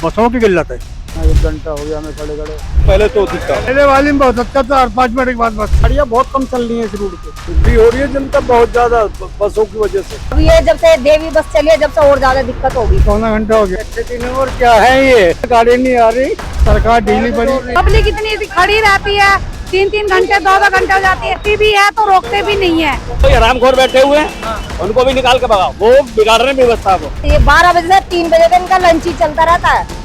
बसों की किल्लत है। 1 घंटा हो गया हमें खड़े खड़े। पहले तो दिखता पहले वाली में बहुत अच्छा था, 5 मिनट के बाद बस गाड़ियाँ बहुत कम चल रही है इस रूट पे। भी हो रही है जनता बहुत ज्यादा बसों की वजह से। अब ये जब से देवी बस चली है, जब से और ज्यादा दिक्कत होगी। पौना घंटा हो गया। और क्या है ये, गाड़ी नहीं आ रही, सरकार ढीली पड़ी। पब्लिक इतनी खड़ी रहती है, 3-3 घंटे 2-2 घंटे हो जाती है। टीवी है तो रोकते भी नहीं है। कोई हरामखोर बैठे हुए हैं, उनको भी निकाल के भगाओ, वो बिगाड़ रहे हैं व्यवस्था को। ये 12 बजे से 3 बजे तक इनका लंच ही चलता रहता है।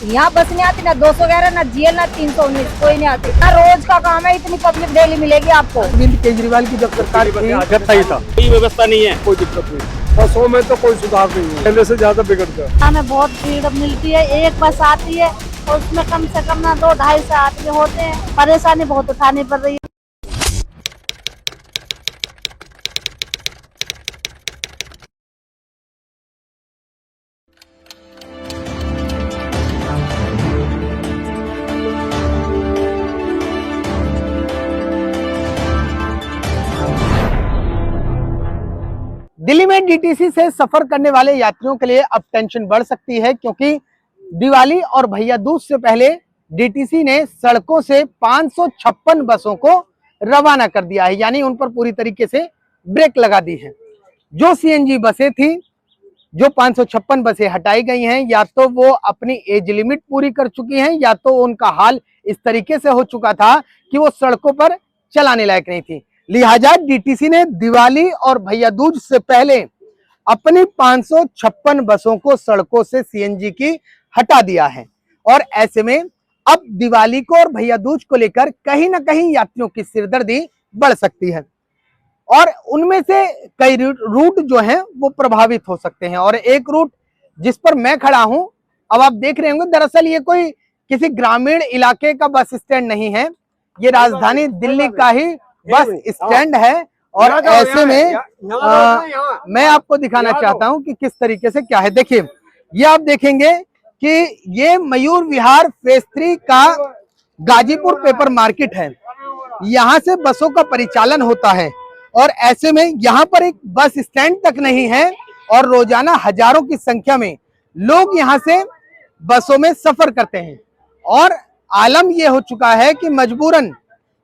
यहाँ बस नहीं आती, ना 211, ना GL, ना 319, कोई नहीं आती। रोज का काम है, इतनी पब्लिक डेली मिलेगी आपको। केजरीवाल की जब सरकार थी सही था, कोई व्यवस्था नहीं है, कोई दिक्कत नहीं। बसों में तो कोई सुधार नहीं है, पहले से ज्यादा बिगड़ गया। हमें बहुत भीड़ मिलती है, एक बस आती है और उसमें कम से कम ना 2-2.5 आदमी होते हैं। परेशानी बहुत उठानी पड़ रही है। दिल्ली में डीटीसी से सफर करने वाले यात्रियों के लिए अब टेंशन बढ़ सकती है, क्योंकि दिवाली और भैया दूज से पहले डीटीसी ने सड़कों से 556 बसों को रवाना कर दिया है, यानी उन पर पूरी तरीके से ब्रेक लगा दी है। जो सीएनजी बसें थी, जो 556 बसें हटाई गई हैं, या तो वो अपनी एज लिमिट पूरी कर चुकी हैं, या तो उनका हाल इस तरीके से हो चुका था कि वो सड़कों पर चलाने लायक नहीं थी। लिहाजा डीटीसी ने दिवाली और भैया दूज से पहले अपनी 556 बसों को सड़कों से सीएनजी की हटा दिया है। और ऐसे में अब दिवाली को और भैया दूज को लेकर कहीं ना कहीं यात्रियों की सिरदर्दी बढ़ सकती है, और उनमें से कई रूट जो हैं वो प्रभावित हो सकते हैं। और एक रूट जिस पर मैं खड़ा हूं, अब आप देख रहे होंगे, दरअसल ये कोई किसी ग्रामीण इलाके का बस स्टैंड नहीं है, ये राजधानी दिल्ली का ही बस स्टैंड है। और ऐसे में मैं आपको दिखाना चाहता हूं कि किस तरीके से क्या है। देखिए, ये आप देखेंगे कि ये मयूर विहार फेज 3 का गाजीपुर पेपर मार्केट है। यहाँ से बसों का परिचालन होता है, और ऐसे में यहाँ पर एक बस स्टैंड तक नहीं है, और रोजाना हजारों की संख्या में लोग यहाँ से बसों में सफर करते हैं। और आलम यह हो चुका है कि मजबूरन,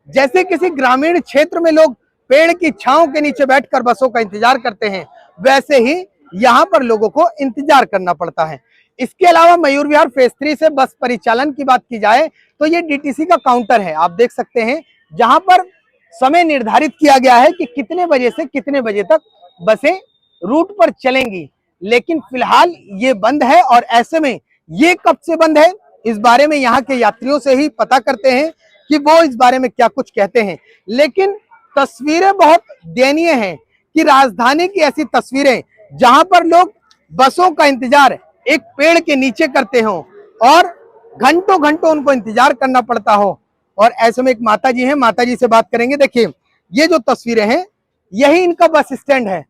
जैसे किसी ग्रामीण क्षेत्र में लोग पेड़ की छांव के नीचे बैठकर बसों का इंतजार करते हैं, वैसे ही यहाँ पर लोगों को इंतजार करना पड़ता है। इसके अलावा मयूर विहार फेज 3 से बस परिचालन की बात की जाए तो ये डीटीसी का काउंटर है, आप देख सकते हैं, जहां पर समय निर्धारित किया गया है कि कितने बजे से कितने बजे तक बसें रूट पर चलेंगी। लेकिन फिलहाल ये बंद है, और ऐसे में ये कब से बंद है, इस बारे में यहाँ के यात्रियों से ही पता करते हैं कि वो इस बारे में क्या कुछ कहते हैं। लेकिन तस्वीरें बहुत दयनीय हैं कि राजधानी की ऐसी तस्वीरें जहां पर लोग बसों का इंतजार एक पेड़ के नीचे करते हो और घंटों घंटों उनको इंतजार करना पड़ता हो। और ऐसे में एक माता जी हैं, माता जी से बात करेंगे। देखिए, ये जो तस्वीरें हैं, यही इनका बस स्टैंड है,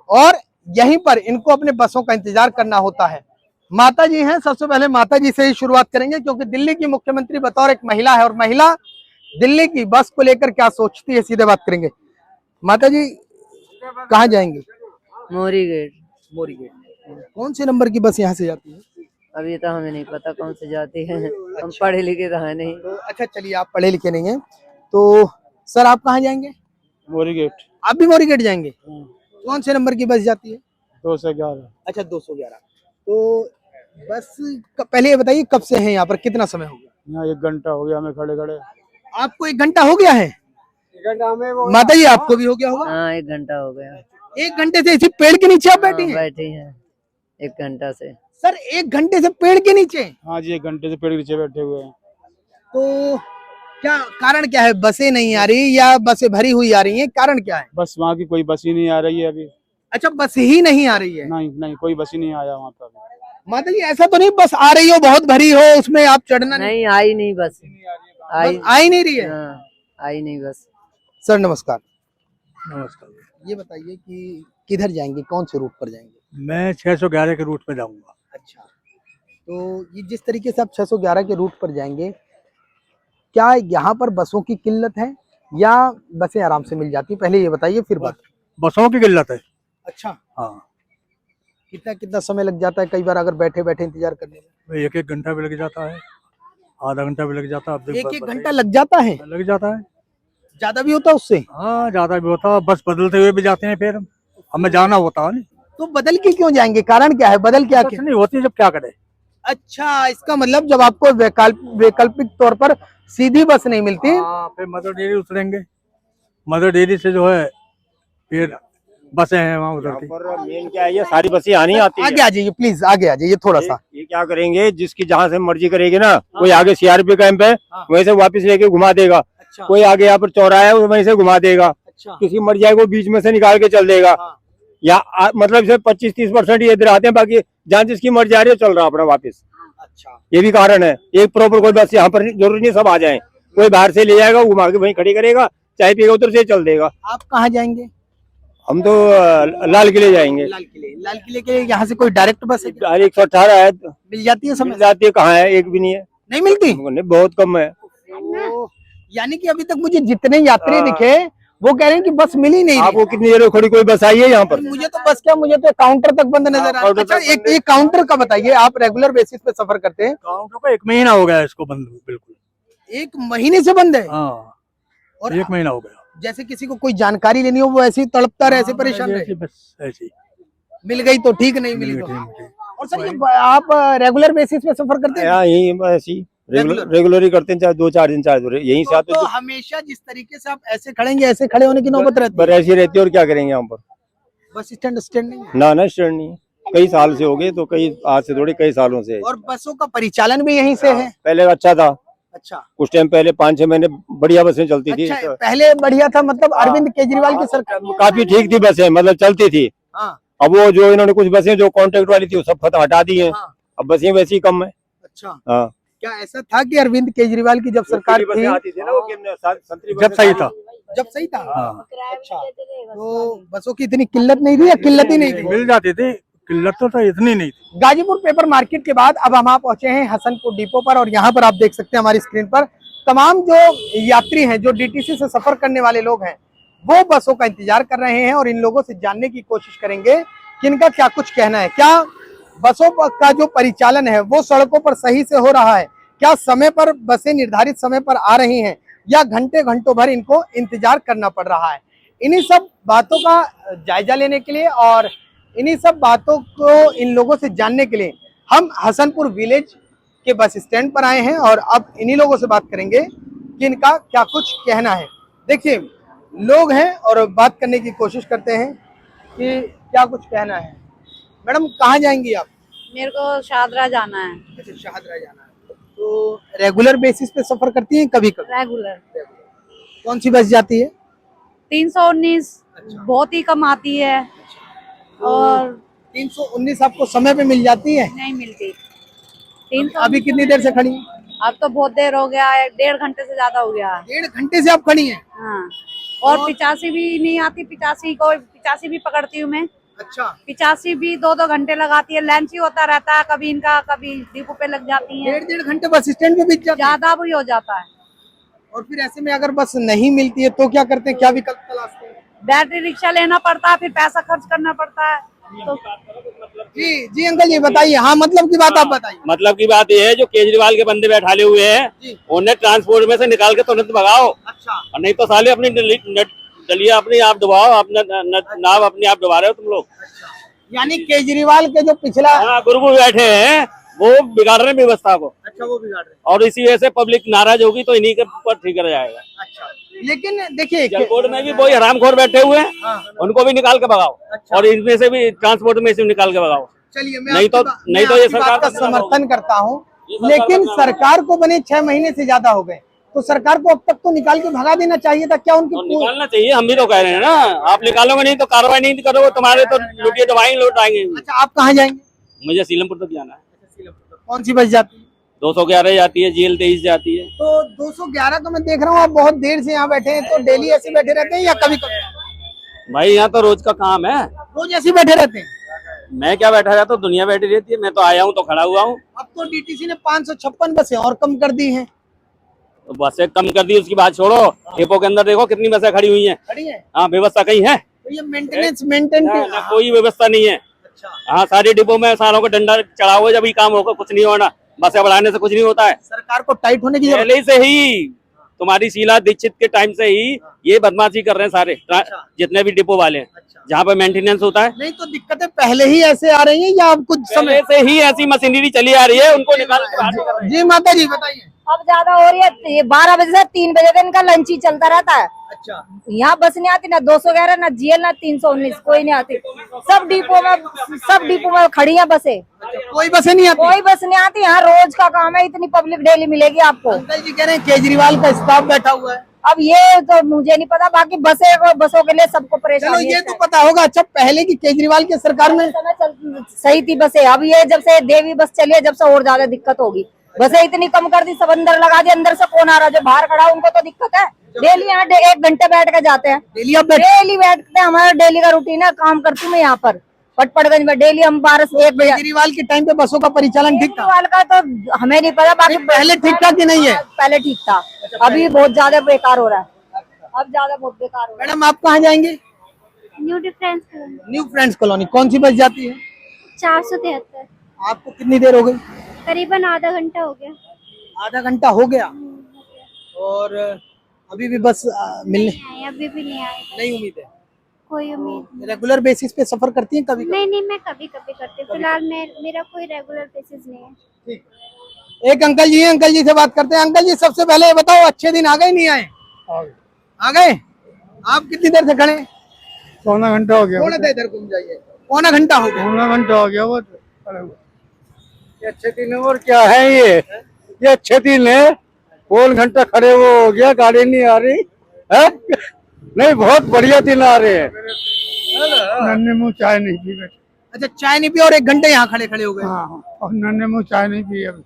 और यहीं पर इनको अपने बसों का इंतजार करना होता है। माता जी हैं, सबसे पहले माता जी से ही शुरुआत करेंगे, क्योंकि दिल्ली की मुख्यमंत्री बतौर एक महिला है, और महिला दिल्ली की बस को लेकर क्या सोचती है, सीधे बात करेंगे। माता जी, कहाँ जाएंगे? मोरी गेट। मोरी गेट। कौन से नंबर की बस यहाँ से जाती है? अभी तो हमें नहीं पता कौन से जाती है। हम पढ़े लिखे तो है नहीं। तो अच्छा, चलिए, आप पढ़े लिखे नहीं हैं, तो सर आप कहाँ जाएंगे? मोरी गेट। आप भी मोरी गेट जाएंगे? कौन से नंबर की बस जाती है? 211। अच्छा, 211। तो बस पहले ये बताइए, कब से हैं यहाँ पर, कितना समय हो गया? यहाँ 1 घंटा हो गया हमें खड़े खड़े। आपको 1 घंटा हो गया है? 1 घंटा में माता जी, आपको भी हो गया होगा? हाँ, 1 घंटा हो गया। 1 घंटे से इसी पेड़ के नीचे आप बैठी हैं? बैठी हैं 1 घंटा से। सर, 1 घंटे से पेड़ के नीचे? हाँ जी, 1 घंटे से पेड़ के नीचे बैठे हुए हैं। तो क्या कारण क्या है? बसें नहीं आ रही या बसें भरी हुई आ रही हैं? कारण क्या है? बस वहाँ की कोई बस ही नहीं आ रही है अभी। अच्छा, बस ही नहीं आ रही है? नहीं नहीं, कोई बस ही नहीं आया वहाँ पर। माता जी, ऐसा तो नहीं बस आ रही हो, बहुत भरी हो, उसमें आप चढ़ना नहीं, आई नहीं बस। आ ही नहीं रही है? हाँ, आई नहीं बस। सर नमस्कार। नमस्कार। ये बताइए कि किधर जाएंगे, कौन से रूट पर जाएंगे? मैं 611 के रूट पे जाऊंगा। अच्छा, तो ये जिस तरीके से आप 611 के रूट पर जाएंगे, क्या यहाँ पर बसों की किल्लत है या बसें आराम से मिल जाती? पहले ये बताइए, फिर बात। बसों की किल्लत है। अच्छा, हाँ, कितना कितना समय लग जाता है कई बार अगर बैठे बैठे इंतजार करने में? एक एक घंटा भी लग जाता है, आधा घंटा भी लग जाता है। अब देख एक एक बताइए। घंटा लग जाता है, लग जाता है। ज्यादा भी होता है उससे? हाँ ज्यादा भी होता है, बस बदलते हुए भी जाते हैं, फिर हमें जाना होता है नहीं। तो बदल के क्यों जाएंगे, कारण क्या है, बदल क्या बस नहीं होती जब क्या करे। अच्छा, इसका मतलब जब आपको वैकल्पिक तौर पर सीधी बस नहीं मिलती। हाँ, फिर मदर डेयरी उतरेंगे, मदर डेयरी से जो है फिर बसें हैं वहाँ उधर की। मेन क्या है, ये सारी बसें आनी आती है। आगे आ जाइए प्लीज, आगे आ जाइए थोड़ा सा। ये क्या करेंगे, जिसकी जहाँ से मर्जी करेगी ना, कोई आगे सीआरपी कैंप है वहीं से वापस लेके घुमा देगा, अच्छा कोई आगे यहाँ पर चौराहा है वहीं से घुमा देगा, अच्छा किसी मर्जी आएगा वो बीच में से निकाल के चल देगा। या मतलब सिर्फ 25-30% ही इधर आते हैं, बाकी जहाँ जिसकी मर्जी आ रही है चल रहा अपना वापस। अच्छा, ये भी कारण है, एक प्रॉपर कोई बस यहाँ पर जरूरी नहीं सब आ जाए, कोई बाहर से ले जाएगा घुमा के वहीं खड़ी करेगा, चाय पिएगा उधर से चल देगा। आप कहाँ जाएंगे? हम तो लाल किले जाएंगे। लाल किले। लाल किले के यहाँ से कोई डायरेक्ट बस है क्या? 118 है, मिल जाती है समय मिल जाती है, कहाँ है, एक भी नहीं है, नहीं मिलती? नहीं बहुत कम है। यानी कि अभी तक मुझे जितने यात्री दिखे वो कह रहे हैं कि बस मिल ही नहीं रही। आपको कितनी देर में खड़ी कोई बस आई है यहाँ पर? मुझे तो बस क्या, मुझे तो काउंटर तक बंद नजर आ रहा है। काउंटर अच्छा, तक एक एक काउंटर का बताइए, आप रेगुलर बेसिस पे सफर करते हैं? काउंटर को 1 महीना हो गया है इसको बंद, बिल्कुल 1 महीने से बंद है? हाँ, और 1 महीना हो गया। जैसे किसी को कोई जानकारी लेनी हो वो ऐसे ही तड़पता रहे, ऐसे परेशान ऐसी रहे, बस ऐसी मिल गई तो ठीक, नहीं मिली तो। और सर ये आप रेगुलर बेसिस पे सफर करते हैं? यहाँ यही ऐसी रेगुलर ही करते हैं, चाहे 2-4 दिन चाहे यहीं से आते तो हमेशा जिस तरीके से आप ऐसे खड़ेंगे ऐसे खड़े होने की नौबत रहती पर ऐसी रहती है। और क्या करेंगे यहाँ पर, है? बस स्टैंड नहीं है? ना स्टैंड नहीं है, कई साल से हो गए, तो कई आज से थोड़ी, कई सालों से है। और बसों का परिचालन भी यहीं से है? पहले अच्छा था, अच्छा, कुछ टाइम पहले 5-6 महीने बढ़िया बसें चलती थी। अच्छा पहले बढ़िया था, मतलब अरविंद केजरीवाल की सरकार काफी ठीक थी बसें, मतलब चलती थी। हाँ, अब वो जो इन्होंने कुछ बसें जो कॉन्ट्रैक्ट वाली थी वो सब खत्म हटा दी है, हाँ। अब बसें वैसी कम है। अच्छा, हाँ, क्या ऐसा था कि अरविंद केजरीवाल की जब सरकार थी, जब सही था। जब सही था? हाँ, अच्छा, तो बसों की इतनी किल्लत नहीं थी या किल्लत ही नहीं थी? मिल जाती थी, किल्लत तो इतनी नहीं थी। गाजीपुर पेपर मार्केट के बाद अब हम आ पहुंचे हैं हसनपुर डिपो पर, और यहाँ पर आप देख सकते हैं हमारी स्क्रीन पर तमाम जो यात्री हैं, जो डीटीसी से सफर करने वाले लोग हैं, वो बसों का इंतजार कर रहे हैं। और इन लोगों से जानने की कोशिश करेंगे कि इनका क्या कुछ कहना है, क्या बसों का जो परिचालन है वो सड़कों पर सही से हो रहा है, क्या समय पर बसें निर्धारित समय पर आ रही हैं, या घंटे घंटों भर इनको इंतजार करना पड़ रहा है। इन्हीं सब बातों का जायजा लेने के लिए और इन्हीं सब बातों को इन लोगों से जानने के लिए हम हसनपुर विलेज के बस स्टैंड पर आए हैं, और अब इन्हीं लोगों से बात करेंगे कि इनका क्या कुछ कहना है। देखिए, लोग हैं और बात करने की कोशिश करते हैं कि क्या कुछ कहना है। मैडम, कहाँ जाएंगी आप? मेरे को शादरा जाना है। अच्छा, शाहदरा जाना है। तो रेगुलर बेसिस पे सफर करती हैं कभी कभी? रेगुलर। कौन सी बस जाती है? 319 बहुत ही कम आती है, और 319 आपको समय पे मिल जाती है? नहीं मिलती। 300 अभी कितनी देर से खड़ी हैं? अब तो बहुत देर हो गया है, 1.5 घंटे से ज्यादा हो गया है। 1.5 घंटे से आप खड़ी हैं? हाँ, और 85 भी नहीं आती, 85 भी पकड़ती हूँ मैं। अच्छा, 85 भी 2-2 घंटे लगाती है, लंच ही होता रहता है, कभी इनका कभी डिपो पे लग जाती है, 1.5 घंटे बस स्टैंड पे बीत जाते हैं। ज्यादा भी हो जाता है। और फिर ऐसे में अगर बस नहीं मिलती है तो क्या करते हैं, क्या विकल्प तलाशते हैं? बैटरी रिक्शा लेना पड़ता है, फिर पैसा खर्च करना पड़ता है। तो जी अंकल जी बताइए। हाँ, मतलब की बात आप बताइए। मतलब की बात ये है, जो केजरीवाल के बंदे बैठाले हुए हैं उन्हें ट्रांसपोर्ट में से निकाल के तुरंत भगाओ, अच्छा, और नहीं तो साले अपनी डलिया अपनी आप डुबाओ, अपना नाव अपनी आप डुबा रहे हो तुम लोग। यानी केजरीवाल के जो पिछला, हाँ, गुरु बैठे हैं वो बिगाड़ रहे हैं व्यवस्था को। अच्छा, वो बिगाड़ रहे हैं। और इसी वजह से पब्लिक नाराज होगी तो इन्हीं के ऊपर ठीक कर जाएगा। अच्छा, लेकिन देखिए जलकोट में भी वही हरामखोर बैठे हुए हैं, उनको भी निकाल के भगाओ, और इनमें से भी ट्रांसपोर्ट में से निकाल के भगाओ। चलिए, नहीं तो ये सरकार का समर्थन करता हूँ, लेकिन सरकार को बने 6 महीने से ज्यादा हो गए, तो सरकार को अब तक तो निकाल के भगा देना चाहिए था। क्या उनकी निकालना चाहिए, हम भी तो कह रहे हैं ना। आप निकालोगे नहीं तो कार्रवाई नहीं करोगे, तुम्हारे तो लुटिए दवाई लौट आएंगे। अच्छा, आप कहाँ जाएंगे? मुझे सीलमपुर तक जाना है। कौन सी बस जाती है? 211 जाती है, GL 23 जाती है। तो 211 का मैं देख रहा हूँ आप बहुत देर से यहाँ बैठे हैं, तो डेली ऐसे बैठे रहते हैं या कभी कभी? भाई यहाँ तो रोज का काम है, रोज ऐसे बैठे रहते हैं? मैं क्या बैठा रहता हूँ, दुनिया बैठी रहती है, मैं तो आया हूँ तो खड़ा हुआ हूँ। अब तो डीटीसी ने 556 बसें और कम कर दी हैं। तो बसें कम कर दी, उसकी बात छोड़ो, डिपो के अंदर देखो कितनी बसें खड़ी हुई हैं। खड़ी हैं? हाँ, व्यवस्था कहीं है? तो ये मेंटेन कोई व्यवस्था नहीं है। हाँ, सारे डिपो में सालों का डंडा चढ़ा हुआ है, जब ये काम होगा कुछ नहीं होना, बसें बढ़ाने से कुछ नहीं होता है। सरकार को टाइट होने की जरूरत पहले से ही तुम्हारी शीला दीक्षित के टाइम से ही ये बदमाशी कर रहे हैं सारे जितने भी डिपो वाले हैं, जहाँ पे मेंटेनेंस होता है। नहीं तो दिक्कतें पहले ही ऐसे आ रही हैं या अब कुछ समय समय से ही ऐसी मशीनरी चली आ रही है, उनको निकाल के बाहर कर रहे हैं। जी माता जी बताइए। अब ज्यादा हो रही है, ये 12 बजे से 3 बजे तक इनका लंच ही चलता रहता है। अच्छा यहाँ बस नहीं आती, ना 211, ना जीएल, ना 319, कोई नहीं आती। सब डिपो में खड़ी है बसें, कोई बसें नहीं आती। कोई बस नहीं आती। यहाँ रोज का काम है, इतनी पब्लिक डेली मिलेगी आपको। अंकल जी कह रहे हैं केजरीवाल का स्टाफ बैठा हुआ है। अब ये तो मुझे नहीं पता, बाकी बसों के लिए सबको चलो परेशानी ये है। तो पता होगा। अच्छा पहले की केजरीवाल की सरकार में सही थी बसें, अब ये जब से देवी बस चली है, जब से और ज्यादा दिक्कत होगी। बसें इतनी कम कर दी, सब अंदर लगा दी, अंदर से कौन आ रहा है? जो बाहर खड़ा है उनको तो दिक्कत है। डेली यहाँ 1 घंटे बैठ के जाते हैं, डेली आप डेली बैठते हैं। हमारा डेली का रूटीन है, काम करती हूँ मैं यहाँ पर पटपड़गंज में। डेली हम 12 से 1 बजे। केजरीवाल के टाइम पे बसों का परिचालन ठीक था? केजरीवाल का तो हमें नहीं पता, बाकी पहले ठीक था कि नहीं है? पहले ठीक था, अभी बहुत ज्यादा बेकार हो रहा है। अब ज्यादा बहुत बेकार हो रहा है। मैडम आप कहाँ जाएंगे? New difference new friends colony. कौन सी बस जाती है? 473 आपको कितनी देर हो गई? करीबन आधा घंटा हो गया। आधा घंटा हो गया। और अभी भी बस मिलने नहीं आए, अभी भी नहीं आए। नहीं उम्मीद है? कोई उम्मीद रेगुलर बेसिस पे सफर करती हैं कभी? नहीं। मैं कभी कभी करती हूँ, फिलहाल मेरा कोई रेगुलर बेसिस नहीं है। एक अंकल जी हैं, अंकल जी से बात करते हैं। अंकल जी सबसे पहले ये बताओ, अच्छे दिन आ गए नहीं आए? आ गए। आप कितनी देर से खड़े? पौना घंटा हो गया। थोड़ा देर इधर घूम जाइए। पौना घंटा हो गया। पौना घंटा हो गया वो ये अच्छे दिन है और क्या है ये अच्छे दिन है। पौन घंटा खड़े हो गया, गाड़ी नहीं आ रही है। नहीं बहुत बढ़िया दिन आ रहे हैं। नन्हे मुँह चाय नहीं पी बैठे। अच्छा चाय नहीं पी और 1 घंटे यहाँ खड़े खड़े हो गए। हाँ और नन्हे मुँह चाय नहीं पी अभी।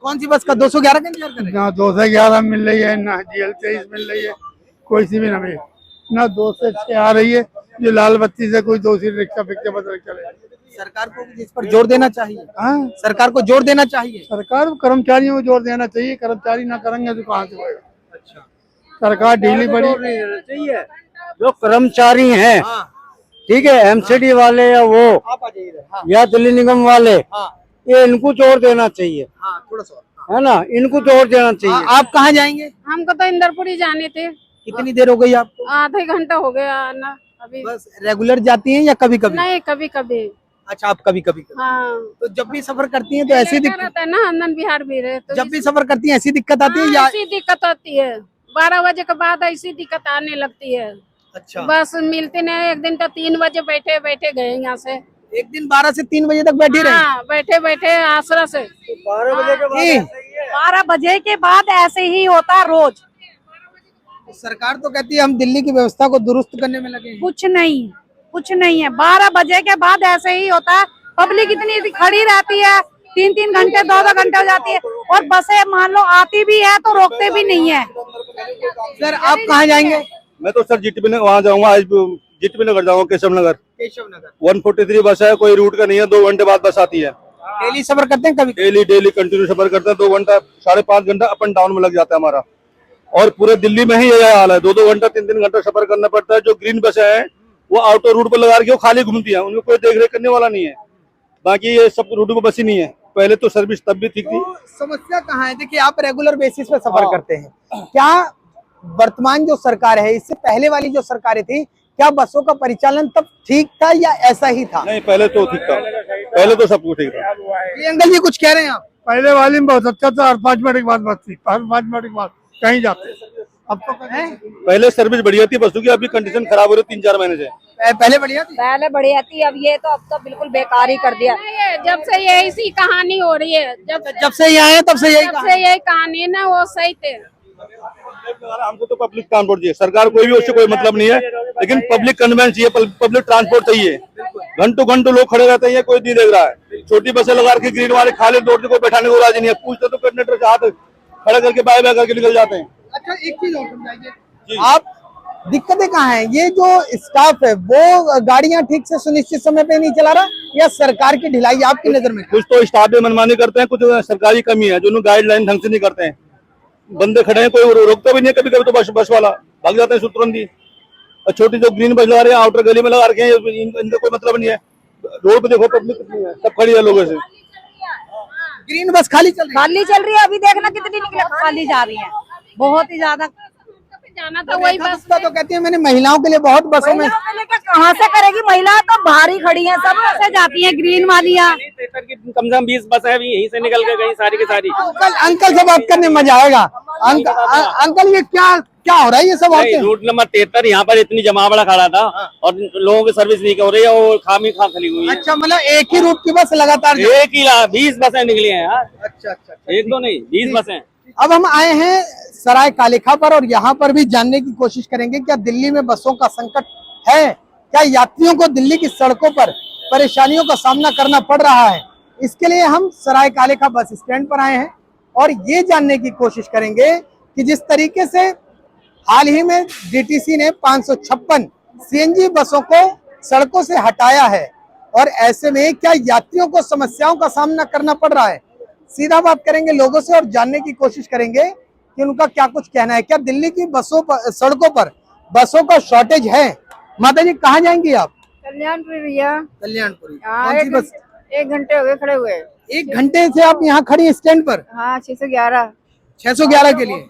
कौन सी बस का? 211 का इंतजार कर रहे हैं? ना 2 से 11 मिल रही है, ना GL 23 मिल रही है, कोई सी भी ना मिले। ना 2 से 6 आ रही है, जो लाल बत्ती से कोई दूसरी रिक्शा फिक्शा बदल चले। सरकार को इस पर जोर देना चाहिए। हाँ सरकार को जोर देना चाहिए। सरकार को कर्मचारियों को जोर देना चाहिए। कर्मचारी ना करेंगे तो कहाँ से होगा? अच्छा सरकार ढीली पड़ी। चाहिए जो कर्मचारी हैं, हाँ ठीक है, MCD वाले या वो आप आ जाइए इधर। हाँ या दिल्ली निगम वाले, हाँ ये इनको जोर देना चाहिए, हाँ थोड़ा सा। है ना, इनको जोर देना चाहिए। आप कहाँ जाएंगे? हमको तो इंदरपुरी जाने थे। कितनी देर हो गई आपको? आधा घंटा हो गया ना अभी। बस रेगुलर जाती हैं या कभी कभी? नहीं, कभी कभी। अच्छा आप कभी कभी हाँ, तो जब भी सफर करती हैं तो ऐसी लगा दिक्कत, रहता है ना, आनंद विहार भी रहे तो जब भी सफर करती हैं ऐसी दिक्कत आती है या? ऐसी दिक्कत होती है। 12 बजे के बाद ऐसी दिक्कत आने लगती है। अच्छा बस मिलते नहीं। एक दिन तो 3 बजे बैठे बैठे गए यहाँ से। एक दिन 12 से 3 बजे तक बैठी रही? हाँ, बैठे बैठे आसरा से। 12 बजे के बाद 12 बजे के बाद ऐसे ही होता है रोज। सरकार तो कहती है हम दिल्ली की व्यवस्था को दुरुस्त करने में लगे हैं। कुछ नहीं है। 12 बजे के बाद ऐसे ही होता है। पब्लिक इतनी खड़ी रहती है, 3-3 घंटे 2-2 घंटे हो जाती है। और बसें मान लो आती भी है तो रोकते भी नहीं है। सर आप कहाँ जाएंगे? मैं तो सर GTP ने वहाँ जाऊंगा, आज GTP नगर जाऊंगा, केशव नगर। केशव नगर 143 बस है, कोई रूट का नहीं है, 2 घंटे बाद बस आती है। डेली सफर करते हैं कभी? डेली कंटिन्यू सफर करते हैं। 2 घंटा 5.5 घंटा अप एंड डाउन में लग जाता है हमारा। और पूरे दिल्ली में ही यही हाल है, 2-2 घंटा 3-3 घंटा सफर करना पड़ता है। जो ग्रीन बसें हैं वो आउटर रूट पर लगा के वो खाली घूमती है, उनको कोई देख रेख करने वाला नहीं है। बाकी ये सब रूट पर बस ही नहीं है। पहले तो सर्विस तब भी ठीक थी। तो समस्या कहाँ है? देखिए आप रेगुलर बेसिस पे सफर करते हैं, क्या वर्तमान जो सरकार है इससे पहले वाली जो सरकारें थी, क्या बसों का परिचालन तब ठीक था या ऐसा ही था? नहीं पहले तो ठीक था, पहले तो सब कुछ ठीक था। ये अंकल जी कुछ कह रहे हैं आप? पहले वाली में बहुत अच्छा था, 5 मिनट के बाद बस थी, 5 मिनट के बाद कहीं जाते। अब तो पहले सर्विस बढ़िया थी बसों की, अभी कंडीशन खराब हो रही है 3-4 महीने से। पहले बढ़िया थी? पहले बढ़िया थी, अब ये तो अब तो बिल्कुल बेकार ही कर दिया। जब से यही सी कहानी हो रही है, जब से ये आए तब से यही कहानी है ना, वो सही थे। हमको तो पब्लिक ट्रांसपोर्ट चाहिए, सरकार कोई भी उससे कोई मतलब नहीं है, लेकिन पब्लिक कन्वेंस चाहिए, पब्लिक ट्रांसपोर्ट चाहिए। घंटों लोग खड़े रहते हैं, कोई नहीं देख रहा है। छोटी बसें लगा के ग्रीन वाले खाली दौड़ते, कोई बैठाने को राजी नहीं है। पूछते तो कंडक्टर से हाथ खड़ा करके बाय बाय करके निकल जाते हैं। अच्छा एक चीज और समझाइए, आप दिक्कतें कहाँ हैं? ये जो स्टाफ है वो गाड़ियां ठीक से सुनिश्चित समय पे नहीं चला रहा या सरकार की ढिलाई आपकी नजर में? कुछ तो स्टाफ भी मनमानी करते हैं, कुछ सरकारी कमी है, जो गाइडलाइन ढंग से नहीं करते हैं। बंदे खड़े हैं, कोई रोकता भी नहीं है, कभी कभी तो बस वाला भाग जाते हैं तुरंत ही। और छोटी जो ग्रीन बस लगा रहे हैं आउटर गली में लगा रखे हैं, इनका कोई मतलब नहीं है। रोड पे देखो पब्लिक कितनी है, सब खड़ी है लोगों से। ग्रीन बस खाली चल रही है। खाली चल रही है, अभी देखना कितनी निकले खाली जा रही है, बहुत ही ज्यादा। जाना तो वही रेखा बस गुप्ता तो कहती है मैंने महिलाओं के लिए बहुत बसों में। कहाँ से करेगी, महिला तो भारी खड़ी है, सब ऐसे जाती है ग्रीन वालियाँ। कम से कम 20 बसें अभी यहीं से निकल के गई सारी की सारी। अंकल से बात करने मजा आएगा। अंकल ये क्या क्या हो रहा है ये सब? रूट नंबर 73 यहाँ पर इतनी जमावड़ा खड़ा था और लोगों की सर्विस नहीं कर रही है और खामी खा खली हुई है। अच्छा, मतलब एक ही रूट की बस लगातार एक ही 20 बसें निकली हैं यार। अच्छा, एक दो नहीं, 20 बसें। अब हम आए हैं सराय कालेखा पर और यहाँ पर भी जानने की कोशिश करेंगे क्या दिल्ली में बसों का संकट है, क्या यात्रियों को दिल्ली की सड़कों पर परेशानियों का सामना करना पड़ रहा है। इसके लिए हम सराय कालेखा बस स्टैंड पर आए हैं और ये जानने की कोशिश करेंगे कि जिस तरीके से हाल ही में डीटीसी ने 556 सीएनजी बसों को सड़कों से हटाया है और ऐसे में क्या यात्रियों को समस्याओं का सामना करना पड़ रहा है। सीधा बात करेंगे लोगों से और जानने की कोशिश करेंगे कि उनका क्या कुछ कहना है। क्या दिल्ली की बसों पर, सड़कों पर बसों का शॉर्टेज है? माता जी कहाँ जाएंगी आप? कल्याणपुरी भैया। कल्याणपुरी। हाँ, कौन सी बस? 1 घंटे हो गए खड़े हुए। 1 घंटे से आप यहाँ खड़ी हैं स्टैंड पर? हाँ, 611। 611 के लिए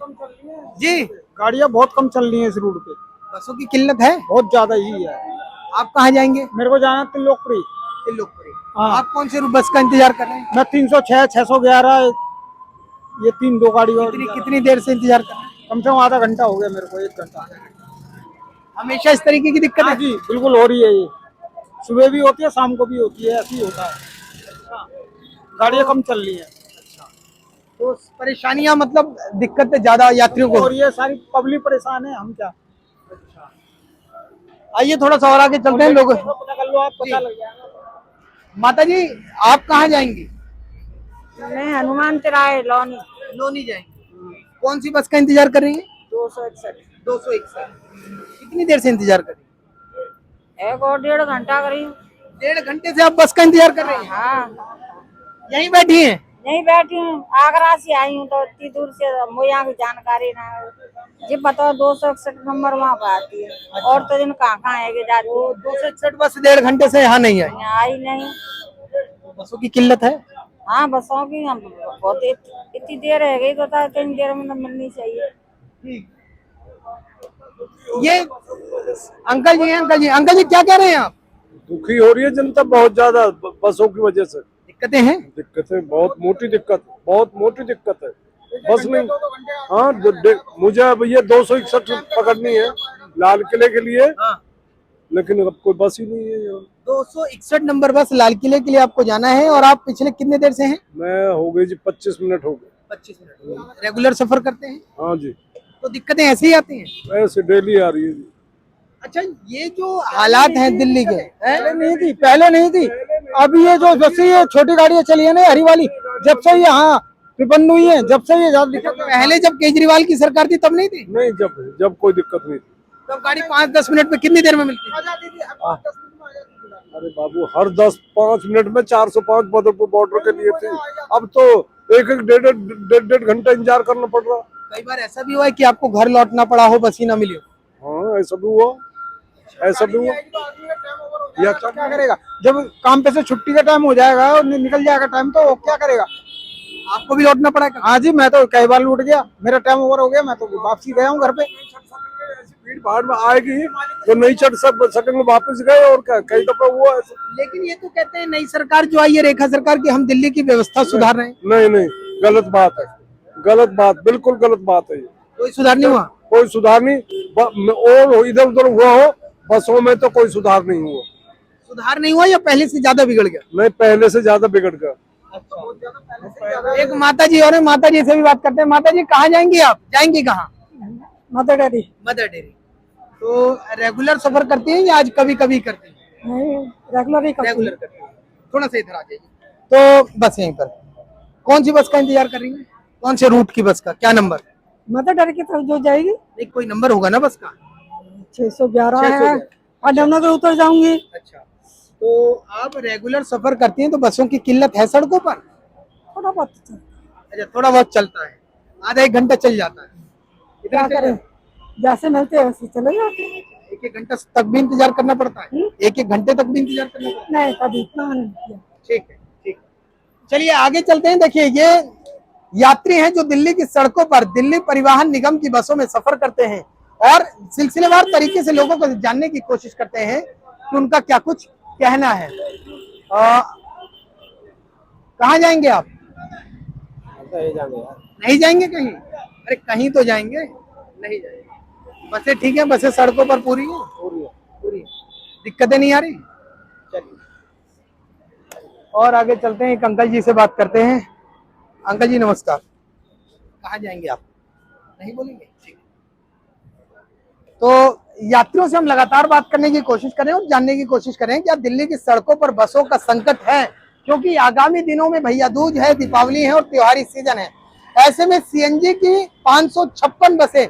जी। गाड़ियाँ बहुत कम चल रही है इस रूट पे, बसों की किल्लत है बहुत ज्यादा ही है। आप कहाँ जाएंगे? मेरे को जाना त्रिलोकपुरी। हाँ। आप कौन से बस का इंतजार कर रहे हैं? मैं 306, 611 ये 3-2 गाड़ी और। कितनी देर से इंतजार कर रहे हैं? कम से कम आधा घंटा हो गया मेरे को, 1 घंटा। हमेशा इस तरीके की दिक्कत है? जी बिल्कुल हो रही है, ये सुबह भी होती है शाम को भी होती है, ऐसे ही होता है। गाड़ियाँ कम चल रही है तो परेशानियां मतलब दिक्कतें ज्यादा यात्रियों को और ये सारी पब्लिक परेशान है, हम क्या। आइए थोड़ा सा और आगे चलते हैं लोग। पता कर लो आप, पता लग जाएगा। माता जी आप कहाँ जाएंगी? मैं हनुमान तिराहे लोनी जाएंगी। कौन सी बस का इंतजार कर रही है? 261। 261। कितनी देर से इंतजार कर रही 1 और 1.5 घंटा करीब। 1.5 घंटे से आप बस का इंतजार कर रही हैं? हाँ, यहीं बैठी हैं? यहीं बैठी हूँ, आगरा से आई हूँ तो इतनी दूर से मुझे यहाँ की जानकारी ना है। जी बताओ, 261 नंबर वहाँ पर आती है। और तो दिन कहाँ है जाती है। 261 बस 1.5 घंटे से यहाँ नहीं आई। यहाँ आई नहीं। बसों की किल्लत है? हाँ, बसों की हम बहुत इतनी देर रह गई तो इतनी देर में तो मिलनी चाहिए। ये अंकल जी हैं। अंकल जी क्या कह रहे हैं आप? दुखी हो रही है जनता बहुत ज्यादा बसों की वजह से। दिक्कतें हैं? दिक्कतें बहुत मोटी दिक्कत है। बस नहीं। हाँ, मुझे अब ये 261 पकड़नी है लाल किले के लिए, लेकिन अब कोई बस ही नहीं है यहाँ। 261 नंबर बस लाल किले के लिए आपको जाना है और आप पिछले कितने देर से हैं? मैं हो गई जी 25 मिनट हो गए। 25 मिनट। रेगुलर सफर करते हैं? हाँ जी, तो दिक्कतें ऐसे ही आती हैं? ऐसे डेली आ रही है जी। अच्छा, ये जो हालात हैं दिल्ली के, पहले नहीं थी। अभी ये जो जब से ये छोटी गाड़ियाँ चली है ना हरी वाली, जब से ये हाँ बंद हुई है, जब से ये ज्यादा दिक्कत। पहले जब केजरीवाल की सरकार थी तब नहीं थी? नहीं, जब कोई दिक्कत नहीं थी। तब गाड़ी 5-10 मिनट में कितनी देर में मिलती है? अरे बाबू, हर 10-5 मिनट में 405 बॉर्डर के लिए थी। अब तो 1-1 घंटा इंतजार करना पड़ रहा। कई बार ऐसा भी हुआ है कि आपको घर लौटना पड़ा हो, बस ही ना मिली हो? हाँ, ऐसा भी हुआ। या क्या करेगा जब काम पे से छुट्टी का टाइम हो जाएगा और निकल जाएगा टाइम, तो क्या करेगा? आपको भी लौटना पड़ा? हाँ जी, मैं तो कई बार लूट गया, मेरा टाइम ओवर हो गया, मैं तो वापसी गया हूँ घर पे। भीड़ भाड़ में आएगी तो नहीं चढ़ सकेंगे, वापस गए। और क्या, कई दफा हुआ ऐसा। लेकिन ये तो कहते हैं नई सरकार जो आई है, रेखा सरकार की, हम दिल्ली की व्यवस्था सुधार रहे हैं। नहीं, गलत बात है, बिल्कुल गलत बात है। कोई सुधार नहीं हुआ? कोई सुधार नहीं। और इधर उधर हुआ हो, बसों में तो कोई सुधार नहीं हुआ। सुधार नहीं हुआ या पहले से ज्यादा बिगड़ गया? नहीं, पहले से ज्यादा बिगड़ गया। एक माता जी और माता जी से भी बात करते हैं। माता जी कहाँ जाएंगी आप? जाएंगी कहाँ? Mother dairy. Mother dairy. तो रेगुलर सफर करती हैं या आज कभी कभी करती हैं? नहीं, रेगुलर ही रेगुलर करती हैं। थोड़ा सा इधर आ जाइए। तो बस यहीं पर कौन सी बस का इंतजार कर रही है? कौन से रूट की बस का? क्या नंबर? मदर डेयरी की तरफ जो जाएगी। नहीं, कोई नंबर होगा ना बस का? 611 है और यमुनानगर उतर जाऊंगी। अच्छा, तो आप रेगुलर सफर करती हैं तो बसों की किल्लत है सड़कों पर? थोड़ा बहुत। अच्छा, थोड़ा बहुत चलता है, आधा 1 घंटा चल जाता है। क्या करें, जैसे मिलते हैं वैसे चले जाते हैं। एक एक घंटा तक भी इंतजार करना पड़ता है? एक एक घंटे तक भी इंतजार करना पड़ता है? नहीं कभी इतना नहीं किया। ठीक है, ठीक है। चलिए आगे चलते हैं। देखिए ये यात्री हैं जो दिल्ली की सड़कों पर दिल्ली परिवहन निगम की बसों में सफर करते हैं और सिलसिलेवार तरीके से लोगों को जानने की कोशिश करते हैं कि उनका क्या कुछ कहना है। कहाँ जाएंगे आप? नहीं जाएंगे कहीं? अरे कहीं तो जाएंगे। नहीं जाएंगे। बसें ठीक है, बसें सड़कों पर पूरी है? पूरी है। दिक्कतें नहीं आ रही? चलिए और आगे चलते हैं। एक अंकल जी से बात करते हैं। अंकल जी नमस्कार, कहाँ जाएंगे आप? नहीं बोलेंगे? ठीक है। तो यात्रियों से हम लगातार बात करने की कोशिश करें और जानने की कोशिश करें क्या दिल्ली की सड़कों पर बसों का संकट है, क्योंकि आगामी दिनों में भैया दूज है, दीपावली है और त्योहारी सीजन है। ऐसे में सीएनजी की 556 बसें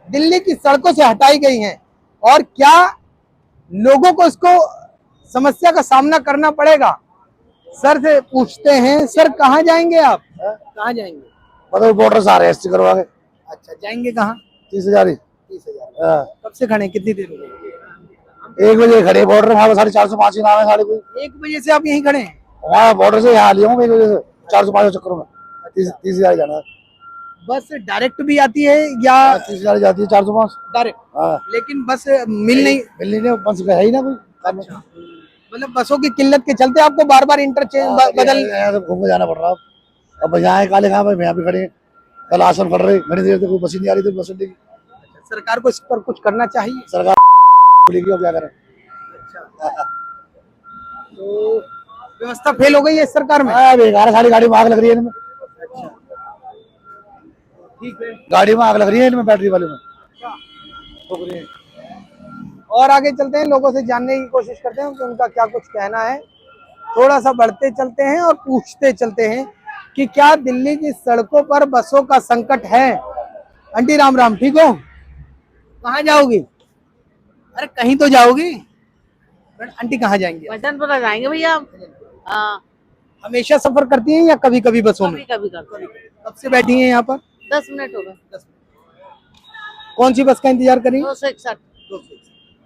दिल्ली की सड़कों से हटाई गई हैं और क्या लोगों को इसको समस्या का सामना करना पड़ेगा? सर से पूछते हैं। सर कहाँ जाएंगे आप? कहाँ जाएंगे? मतलब बॉर्डर से आ रहे हैं करवा के। अच्छा, जाएंगे कहाँ? 30,000 ही। 30,000। कब से खड़े? कितनी देर हो गई? 1 बजे खड़े बॉर्डर में, 450 नाम है साढ़े कोई। 1 बजे से आप यहीं खड़े हैं? वहाँ बॉर्डर से यहाँ लिया हूँ 1 बजे से 405 चक्करों में। 30,000 जाना है। बस डायरेक्ट भी आती है या 30,000 जाती है 405 डायरेक्ट? हाँ। लेकिन बस मिल नहीं बस है ही ना कोई। मतलब बसों की किल्लत के चलते आपको बार बार इंटरचेंज बदल घूम के जाना पड़ रहा। अब यहाँ काले कहाँ पे यहाँ पे खड़े, कल आसन पड़ रहे, घनी देर तक कोई बस नहीं आ रही थी। बस अड्डे की सरकार को इस पर कुछ करना चाहिए। सरकार बोलेगी क्या करें। तो व्यवस्था फेल हो गई है इस सरकार में। बेकार सारी गाड़ी में आग लग रही है इनमें। ठीक है, गाड़ी में आग लग रही है इनमें, बैटरी वाले में। और आगे चलते हैं, लोगों से जानने की कोशिश करते हैं कि उनका क्या कुछ कहना है। थोड़ा सा बढ़ते चलते हैं और पूछते चलते हैं कि क्या दिल्ली की सड़कों पर बसों का संकट है। आंटी राम राम, ठीक हो? कहाँ जाओगी? अरे कहीं तो जाओगी। आंटी कहाँ जाएंगे? भजनपुरा जाएंगे भैया। हमेशा सफर करती हैं या कभी कभी बसों में? कभी कभी। कब से बैठी हैं यहाँ पर? 10 मिनट हो गए। कौन सी बस का इंतजार करें? 261।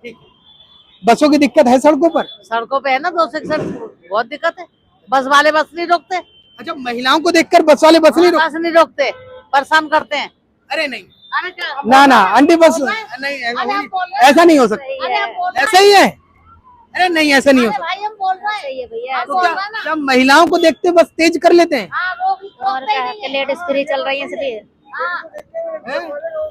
ठीक है। बसों की दिक्कत है सड़कों पर? सड़कों पे है ना 261, बहुत दिक्कत है। बस वाले बस नहीं रोकते। अच्छा, महिलाओं को देखकर बस वाले बस नहीं बस नहीं रोकते, परेशान करते हैं। अरे नहीं, अरे क्या ना ना आंटी बस नहीं, ऐसा नहीं हो सकता। ऐसा ही है? अरे नहीं, ऐसा नहीं हो सकता। भाई हम बोल रहे हैं भैया। तो क्या महिलाओं को देखते बस तेज कर लेते हैं? और क्या लेडीज फ्री चल रही है इसलिए।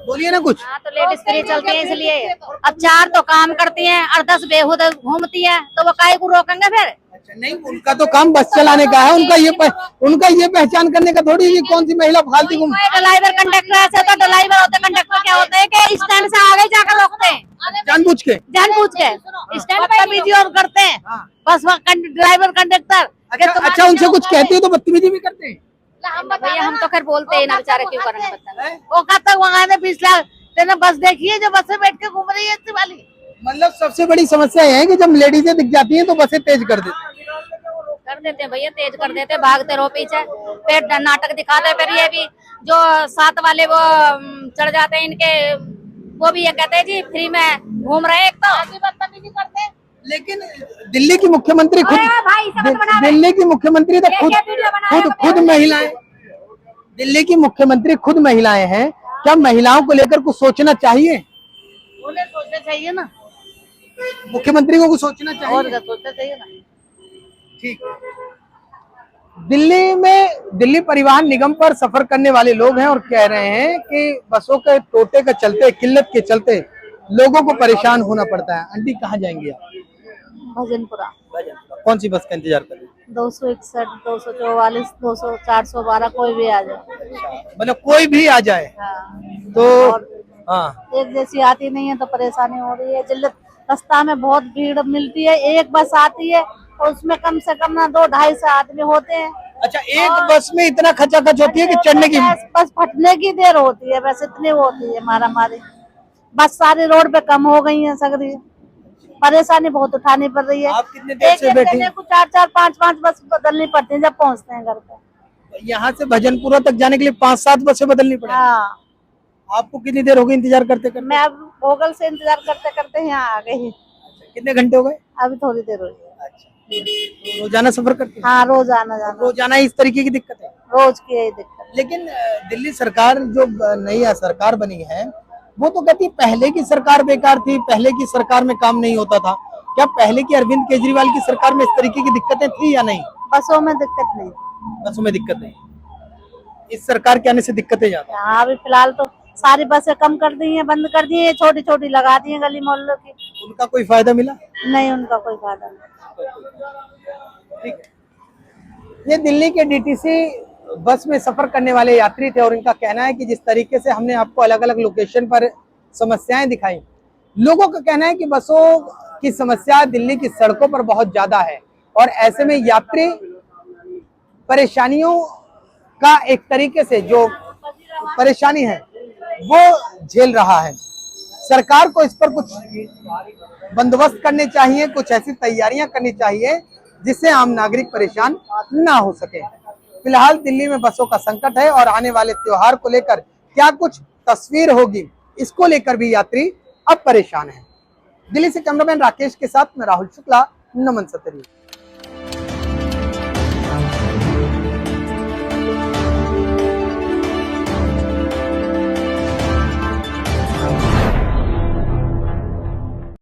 बोलिए ना कुछ। हाँ तो लेडीज फ्री चलती है इसलिए। अब 4 तो काम करती हैं और 10 बेहुदा घूमती हैं, तो वो काहे को रोकेंगे फिर? अच्छा, नहीं उनका तो काम बस चलाने का है। उनका ये पहचान करने का थोड़ी कि कौन सी महिला फालतू घूम। ड्राइवर कंडक्टर ऐसे तो ड्राइवर होते, कंडक्टर क्या होते हैं कि स्टैंड से आगे जाकर रोकते हैं जानबूझ के स्टैंड पर बिजी और करते हैं। Bus driver conductor. अच्छा, उनसे कुछ कहते हो तो बदतमीजी भी करते हैं? भैया हम तो खैर बोलते हैं ना, बेचारे क्यों करना पड़ता है। वो कब तक वहाँ 20 लाख तेने बस देखी है जो बस में बैठ के घूम रही है इतनी वाली। मतलब सबसे बड़ी समस्या ये है कि जब लेडीजें दिख जाती हैं तो बसें तेज कर देते हैं भैया, तेज कर देते, भागते रहो पीछे, फिर नाटक दिखाते। फिर ये भी जो साथ वाले वो चढ़ जाते हैं इनके, वो भी ये कहते हैं जी फ्री में घूम रहे हैं। एक तो बदतमीजी करते हैं। लेकिन दिल्ली की मुख्यमंत्री खुद दिल्ली की मुख्यमंत्री तो खुद महिलाएं, दिल्ली की मुख्यमंत्री खुद महिलाएं हैं। क्या महिलाओं को लेकर कुछ सोचना चाहिए? उन्हें सोचना चाहिए ना, मुख्यमंत्री को कुछ सोचना चाहिए। और क्या सोचना चाहिए ना। ठीक है। दिल्ली परिवहन निगम पर सफर करने वाले लोग हैं और कह रहे हैं कि बसों के टोटे के चलते, किल्लत के चलते लोगों को परेशान होना पड़ता है। आंटी कहाँ जाएंगे आप? भजनपुरा। कौन सी बस का इंतजार कर रही है? 261, 244, 200, 412, कोई भी आ जाए। मतलब कोई भी आ जाए। तो हाँ, एक जैसी आती नहीं है तो परेशानी हो रही है। जिल्लत रास्ता में बहुत भीड़ मिलती है। एक बस आती है और उसमें कम से कम ना 2-2.5 आदमी होते हैं। अच्छा, एक बस में इतना खचाखच होती है कि चढ़ने की बस फटने की देर होती है, बस इतनी होती है मारा मारी। बस सारी रोड पे कम हो गई है सगरी, परेशानी बहुत उठानी पड़ रही है। आप कितने देर से बैठी हैं? 4-4, 5-5 बस बदलनी पड़ती है जब पहुंचते हैं घर पे। यहाँ से भजनपुरा तक जाने के लिए 5-7 बसें बदलनी पड़ेगी। हाँ। आपको कितनी देर हो गई इंतजार करते करते? मैं अब होगल से इंतजार करते करते यहाँ आ गए। कितने घंटे हो गए? अभी थोड़ी देर हुई है। अच्छा, रोजाना सफर करते हैं? हाँ, रोज आना जाना, रोजाना इस तरीके की दिक्कत है? रोज की यही दिक्कत। लेकिन दिल्ली सरकार जो नई सरकार बनी है वो तो कहती है पहले की सरकार बेकार थी, पहले की सरकार में काम नहीं होता था। क्या पहले की अरविंद केजरीवाल की सरकार में इस तरीके की दिक्कतें थी या नहीं? बसों में दिक्कत नहीं। बसों में दिक्कत नहीं, इस सरकार के आने से दिक्कतें ज्यादा। हाँ, अभी फिलहाल तो सारी बसें कम कर दी हैं, बंद कर दी हैं, छोटी छोटी लगा दी हैं गली मोहल्लों की। उनका कोई फायदा मिला? नहीं, उनका कोई फायदा नहीं। ये दिल्ली के डीटीसी बस में सफर करने वाले यात्री थे और इनका कहना है कि जिस तरीके से हमने आपको अलग अलग लोकेशन पर समस्याएं दिखाई, लोगों का कहना है कि बसों की समस्या दिल्ली की सड़कों पर बहुत ज्यादा है और ऐसे में यात्री परेशानियों का एक तरीके से जो परेशानी है वो झेल रहा है। सरकार को इस पर कुछ बंदोबस्त करने चाहिए, कुछ ऐसी तैयारियां करनी चाहिए जिससे आम नागरिक परेशान ना हो सके। फिलहाल दिल्ली में बसों का संकट है और आने वाले त्योहार को लेकर क्या कुछ तस्वीर होगी इसको लेकर भी यात्री अब परेशान है। दिल्ली से कैमरामैन राकेश के साथ मैं राहुल शुक्ला, नमन सत्तरी।